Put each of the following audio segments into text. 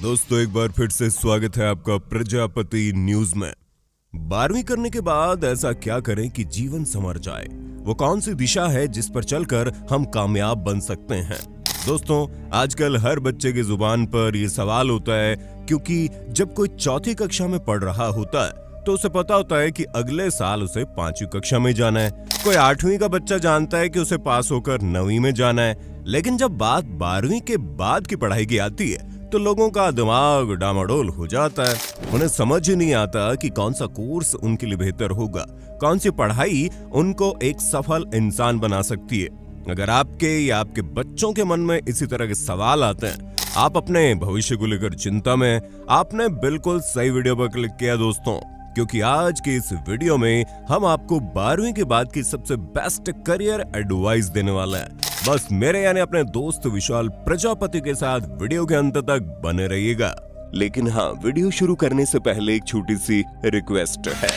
दोस्तों एक बार फिर से स्वागत है आपका प्रजापति न्यूज में। 12वीं करने के बाद ऐसा क्या करें कि जीवन संवर जाए? वो कौन सी दिशा है जिस पर चलकर हम कामयाब बन सकते हैं? दोस्तों आजकल हर बच्चे की जुबान पर ये सवाल होता है, क्योंकि जब कोई चौथी कक्षा में पढ़ रहा होता है तो उसे पता होता है कि अगले साल उसे 5वीं कक्षा में जाना है। कोई 8वीं का बच्चा जानता है कि उसे पास होकर 9वीं में जाना है। लेकिन जब बात 12वीं के बाद की पढ़ाई की आती है तो लोगों का दिमाग डामाडोल हो जाता है। उन्हें समझ ही नहीं आता कि कौन सा कोर्स उनके लिए बेहतर होगा, कौन सी पढ़ाई उनको एक सफल इंसान बना सकती है। अगर आपके या आपके बच्चों के मन में इसी तरह के सवाल आते हैं, आप अपने भविष्य को लेकर चिंता में, आपने बिल्कुल सही वीडियो पर क्लिक किया दोस्तों, क्योंकि आज के इस वीडियो में हम आपको 12वीं के बाद की सबसे बेस्ट करियर एडवाइस देने वाला है। बस मेरे यानी अपने दोस्त विशाल प्रजापति के साथ वीडियो के अंत तक बने रहिएगा। लेकिन हाँ, वीडियो शुरू करने से पहले एक छोटी सी रिक्वेस्ट है।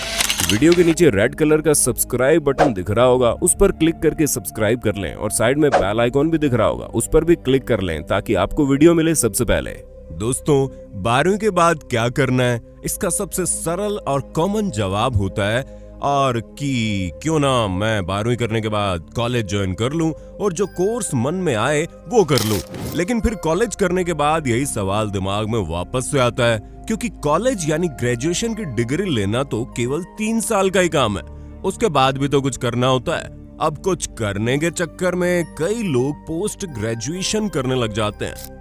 वीडियो के नीचे रेड कलर का सब्सक्राइब बटन दिख रहा होगा, उस पर क्लिक करके सब्सक्राइब कर लें और साइड में बेल आइकॉन भी दिख रहा होगा, उस पर भी क्लिक कर लें ताकि आपको वीडियो मिले सबसे पहले। दोस्तों 12वीं के बाद क्या करना है, इसका सबसे सरल और कॉमन जवाब होता है और कि क्यों ना मैं 12वीं करने के बाद कॉलेज ज्वाइन कर लूं और जो कोर्स मन में आए वो कर लूं। लेकिन फिर कॉलेज करने के बाद यही सवाल दिमाग में वापस से आता है, क्योंकि कॉलेज यानी ग्रेजुएशन की डिग्री लेना तो केवल 3 साल का ही काम है, उसके बाद भी तो कुछ करना होता है। अब कुछ करने के चक्कर में कई लोग पोस्ट ग्रेजुएशन करने लग जाते हैं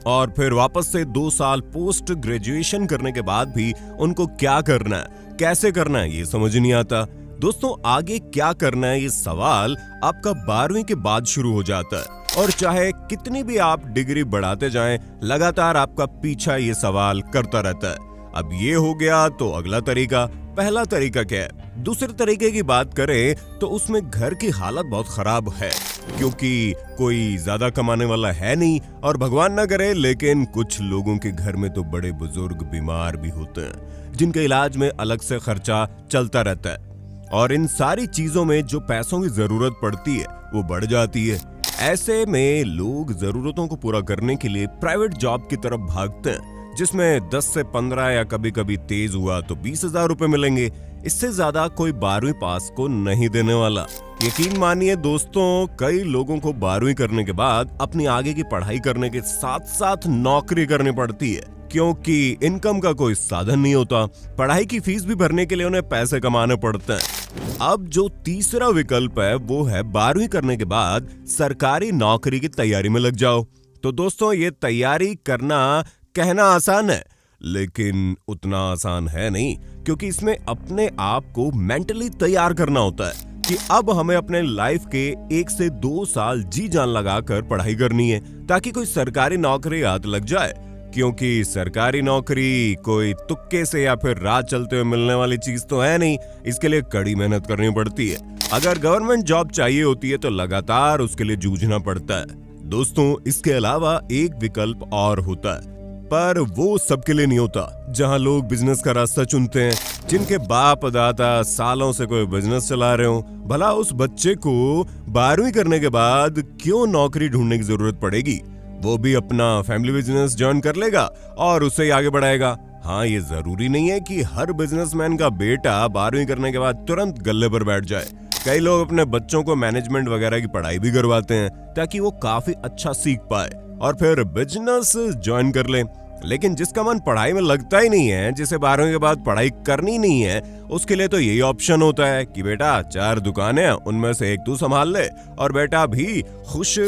और फिर वापस से 2 साल पोस्ट ग्रेजुएशन करने के बाद भी उनको क्या करना है, कैसे करना है, ये समझ नहीं आता। दोस्तों आगे क्या करना है, ये सवाल आपका 12वीं के बाद शुरू हो जाता है और चाहे कितनी भी आप डिग्री बढ़ाते जाएं, लगातार आपका पीछा ये सवाल करता रहता है। अब ये हो गया तो अगला तरीका। पहला तरीका क्या है? दूसरे तरीके की बात करें तो उसमें घर की हालत बहुत खराब है, क्योंकि कोई ज्यादा कमाने वाला है नहीं और भगवान न करे लेकिन कुछ लोगों के घर में तो बड़े बुजुर्ग बीमार भी होते हैं, जिनके इलाज में अलग से खर्चा चलता रहता है और इन सारी चीजों में जो पैसों की जरूरत पड़ती है वो बढ़ जाती है। ऐसे में लोग जरूरतों को पूरा करने के लिए प्राइवेट जॉब की तरफ भागते हैं, जिसमें 10 से 15 या कभी कभी तेज हुआ तो 20,000 रुपए मिलेंगे। इससे ज्यादा कोई 12वीं पास को नहीं देने वाला। यकीन मानिए दोस्तों, कई लोगों को 12वीं करने के बाद अपनी आगे की पढ़ाई करने के साथ साथ नौकरी करनी पड़ती है, क्योंकि इनकम का कोई साधन नहीं होता। पढ़ाई की फीस भी भरने के लिए उन्हें पैसे कमाने पड़ते हैं। अब जो तीसरा विकल्प है वो है 12वीं करने के बाद सरकारी नौकरी की तैयारी में लग जाओ। तो दोस्तों ये तैयारी करना कहना आसान है, लेकिन उतना आसान है नहीं, क्योंकि इसमें अपने आप को मेंटली तैयार करना होता है कि अब हमें अपने लाइफ के 1 से 2 साल जी जान लगाकर पढ़ाई करनी है, ताकि कोई सरकारी नौकरी हाथ लग जाए। क्योंकि सरकारी नौकरी कोई तुक्के से या फिर राह चलते हुए मिलने वाली चीज तो है नहीं, इसके लिए कड़ी मेहनत करनी पड़ती है। अगर गवर्नमेंट जॉब चाहिए होती है तो लगातार उसके लिए जूझना पड़ता है। दोस्तों इसके अलावा एक विकल्प और होता है, पर वो सबके लिए नहीं होता। जहां लोग बिजनेस का रास्ता चुनते हैं, जिनके बाप दादा सालों से कोई बिजनेस चला रहे हो, भला उस बच्चे को 12वीं करने के बाद क्यों नौकरी ढूंढने की जरूरत पड़ेगी? वो भी अपना फैमिली बिजनेस ज्वाइन कर लेगा और उसे ही आगे बढ़ाएगा। हाँ, ये जरूरी नहीं है कि हर बिजनेसमैन का बेटा 12वीं करने के बाद तुरंत गल्ले पर बैठ जाए। कई लोग अपने बच्चों को मैनेजमेंट वगैरह की पढ़ाई भी करवाते हैं, ताकि वो काफी अच्छा सीख पाए और फिर बिजनेस ज्वाइन कर ले। लेकिन जिसका मन पढ़ाई में लगता ही नहीं है, जिसे 12वीं के बाद पढ़ाई करनी नहीं है, उसके लिए तो यही ऑप्शन होता है कि बेटा 4 दुकानें, उनमें से एक तू संभाल ले, और बेटा भी खुश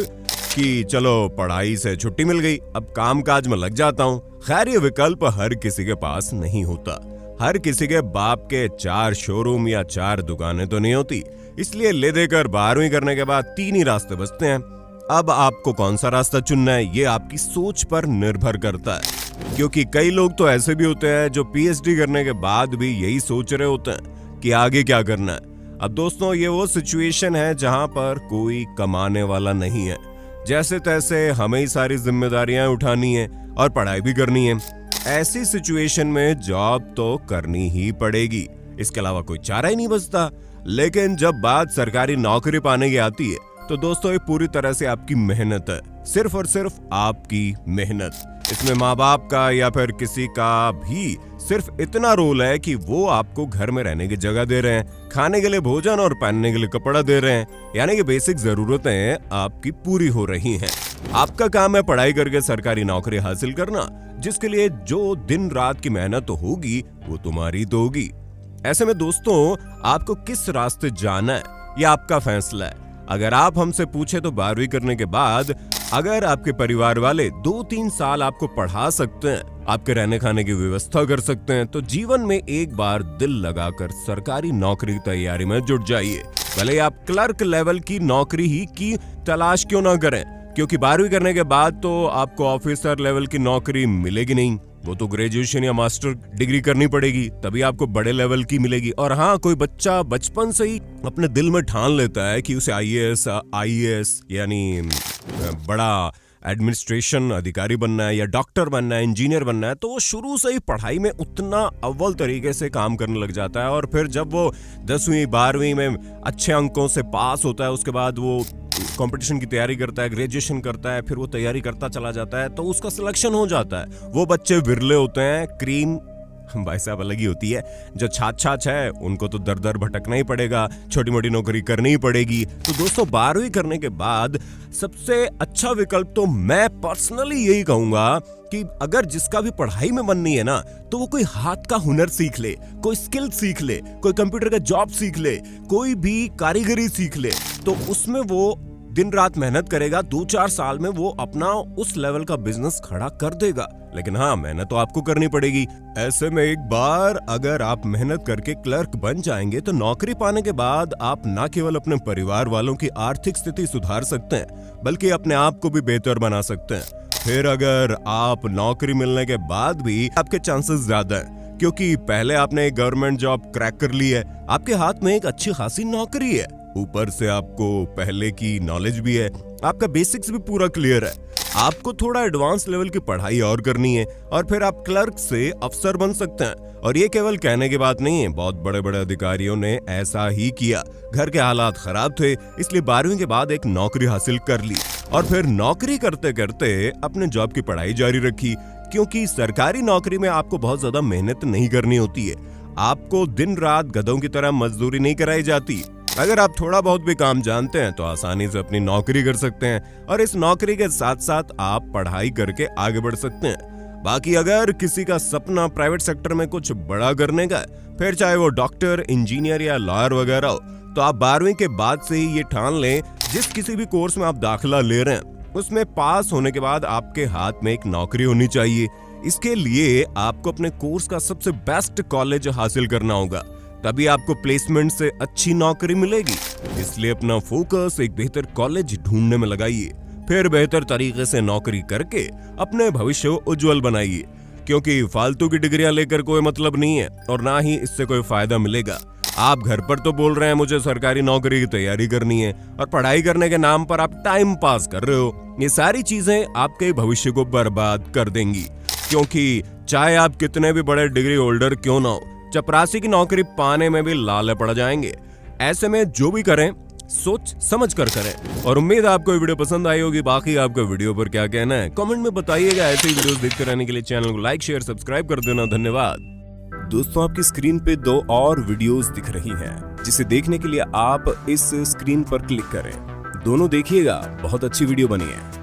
कि चलो पढ़ाई से छुट्टी मिल गई, अब काम काज में लग जाता हूँ। खैर ये विकल्प हर किसी के पास नहीं होता। हर किसी के बाप के 4 शोरूम या 4 दुकानें तो नहीं होती, इसलिए ले देकर 12वीं करने के बाद 3 ही रास्ते बचते हैं। अब आपको कौन सा रास्ता चुनना है ये आपकी सोच पर निर्भर करता है, क्योंकि कई लोग तो ऐसे भी होते हैं जो पीएचडी करने के बाद भी यही सोच रहे होते हैं कि आगे क्या करना है। अब दोस्तों ये वो सिचुएशन है जहां पर कोई कमाने वाला नहीं है, जैसे तैसे हमें ही सारी जिम्मेदारियां उठानी है और पढ़ाई भी करनी है। ऐसी सिचुएशन में जॉब तो करनी ही पड़ेगी, इसके अलावा कोई चारा ही नहीं बचता। लेकिन जब बात सरकारी नौकरी पाने की आती है तो दोस्तों ये पूरी तरह से आपकी मेहनत है, सिर्फ और सिर्फ आपकी मेहनत। इसमें माँ बाप का या फिर किसी का भी सिर्फ इतना रोल है कि वो आपको घर में रहने की जगह दे रहे हैं, खाने के लिए भोजन और पहनने के लिए कपड़ा दे रहे हैं, यानी कि बेसिक जरूरतें आपकी पूरी हो रही हैं। आपका काम है पढ़ाई करके सरकारी नौकरी हासिल करना, जिसके लिए जो दिन रात की मेहनत होगी वो तुम्हारी तो होगी। ऐसे में दोस्तों आपको किस रास्ते जाना है ये आपका फैसला है। अगर आप हमसे पूछे तो 12वीं करने के बाद अगर आपके परिवार वाले 2-3 साल आपको पढ़ा सकते हैं, आपके रहने खाने की व्यवस्था कर सकते हैं, तो जीवन में एक बार दिल लगाकर सरकारी नौकरी की तैयारी में जुट जाइए। भले आप क्लर्क लेवल की नौकरी ही की तलाश क्यों ना करें, क्योंकि 12वीं करने के बाद तो आपको ऑफिसर लेवल की नौकरी मिलेगी नहीं, वो तो ग्रेजुएशन या मास्टर डिग्री करनी पड़ेगी, तभी आपको बड़े लेवल की मिलेगी। और हाँ, कोई बच्चा बचपन से ही अपने दिल में ठान लेता है कि उसे आईएएस यानी बड़ा एडमिनिस्ट्रेशन अधिकारी बनना है या डॉक्टर बनना है, इंजीनियर बनना है, तो वो शुरू से ही पढ़ाई में उतना अव्वल तरीके से काम करने लग जाता है। और फिर जब वो 10वीं 12वीं में अच्छे अंकों से पास होता है, उसके बाद वो कंपटीशन की तैयारी करता है, ग्रेजुएशन करता है, फिर वो तैयारी करता चला जाता है, तो उसका सिलेक्शन हो जाता है। वो बच्चे विरले होते हैं, क्रीम भाई साहब अलग ही होती है। जो छाछ है उनको तो दर दर भटकना ही पड़ेगा, छोटी मोटी नौकरी करनी ही पड़ेगी। तो दोस्तों 12वीं करने के बाद सबसे अच्छा विकल्प तो मैं पर्सनली यही कहूंगा कि अगर जिसका भी पढ़ाई में मन नहीं है ना, तो वो कोई हाथ का हुनर सीख ले, कोई स्किल सीख ले, कोई कंप्यूटर का जॉब सीख ले, कोई भी कारीगरी सीख ले, तो उसमें वो दिन रात मेहनत करेगा, 2-4 साल में वो अपना उस लेवल का बिजनेस खड़ा कर देगा। लेकिन हाँ, मेहनत तो आपको करनी पड़ेगी। ऐसे में एक बार अगर आप मेहनत करके क्लर्क बन जाएंगे तो नौकरी पाने के बाद आप न केवल अपने परिवार वालों की आर्थिक स्थिति सुधार सकते हैं, बल्कि अपने आप को भी बेहतर बना सकते हैं। फिर अगर आप नौकरी मिलने के बाद भी आपके चांसेस ज्यादा हैं, क्योंकि पहले आपने एक गवर्नमेंट जॉब क्रैक कर ली है, आपके हाथ में एक अच्छी खासी नौकरी है, ऊपर से आपको पहले की नॉलेज भी है, आपका बेसिक्स भी पूरा क्लियर है। आपको थोड़ा एडवांस लेवल की पढ़ाई और करनी है और फिर आप क्लर्क से अफसर बन सकते हैं। और ये केवल कहने की बात नहीं है, बहुत बड़े बड़े अधिकारियों ने ऐसा ही किया। घर के हालात खराब थे, इसलिए 12वीं के बाद एक नौकरी हासिल कर ली और फिर नौकरी करते करते अपने जॉब की पढ़ाई जारी रखी, क्योंकि सरकारी नौकरी में आपको बहुत ज्यादा मेहनत नहीं करनी होती है। आपको दिन रात गधों की तरह मजदूरी नहीं कराई जाती। अगर आप थोड़ा बहुत भी काम जानते हैं तो आसानी से अपनी नौकरी कर सकते हैं और इस नौकरी के साथ साथ आप पढ़ाई करके आगे बढ़ सकते हैं। बाकी अगर किसी का सपना प्राइवेट सेक्टर में कुछ बड़ा करने का है, फिर चाहे वो डॉक्टर, इंजीनियर या लॉयर वगैरह हो, तो आप 12वीं के बाद से ही ये ठान लें, जिस किसी भी कोर्स में आप दाखिला ले रहे हैं उसमें पास होने के बाद आपके हाथ में एक नौकरी होनी चाहिए। इसके लिए आपको अपने कोर्स का सबसे बेस्ट कॉलेज हासिल करना होगा, तभी आपको प्लेसमेंट से अच्छी नौकरी मिलेगी। इसलिए अपना फोकस एक बेहतर कॉलेज ढूंढने में लगाइए, फिर बेहतर तरीके से नौकरी करके अपने भविष्य को उज्जवल बनाइए, क्योंकि फालतू की डिग्रियां लेकर कोई मतलब नहीं है और ना ही इससे कोई फायदा मिलेगा। आप घर पर तो बोल रहे हैं मुझे सरकारी नौकरी की तैयारी करनी है, और पढ़ाई करने के नाम पर आप टाइम पास कर रहे हो। ये सारी चीजें आपके भविष्य को बर्बाद कर देंगी, क्योंकि चाहे आप कितने भी बड़े डिग्री होल्डर क्यों ना हो, चपरासी की नौकरी पाने में भी लाले पड़ जाएंगे। ऐसे में जो भी करें सोच समझ कर करें। और उम्मीद है आपको वीडियो पसंद आई होगी। बाकी आपका वीडियो पर क्या कहना है कमेंट में बताइएगा। ऐसे ही वीडियोस देखते रहने के लिए चैनल को लाइक, शेयर, सब्सक्राइब कर देना। धन्यवाद। दोस्तों आपकी स्क्रीन पे 2 और वीडियोस दिख रही हैं, जिसे देखने के लिए आप इस स्क्रीन पर क्लिक करें। दोनों देखिएगा, बहुत अच्छी वीडियो बनी है।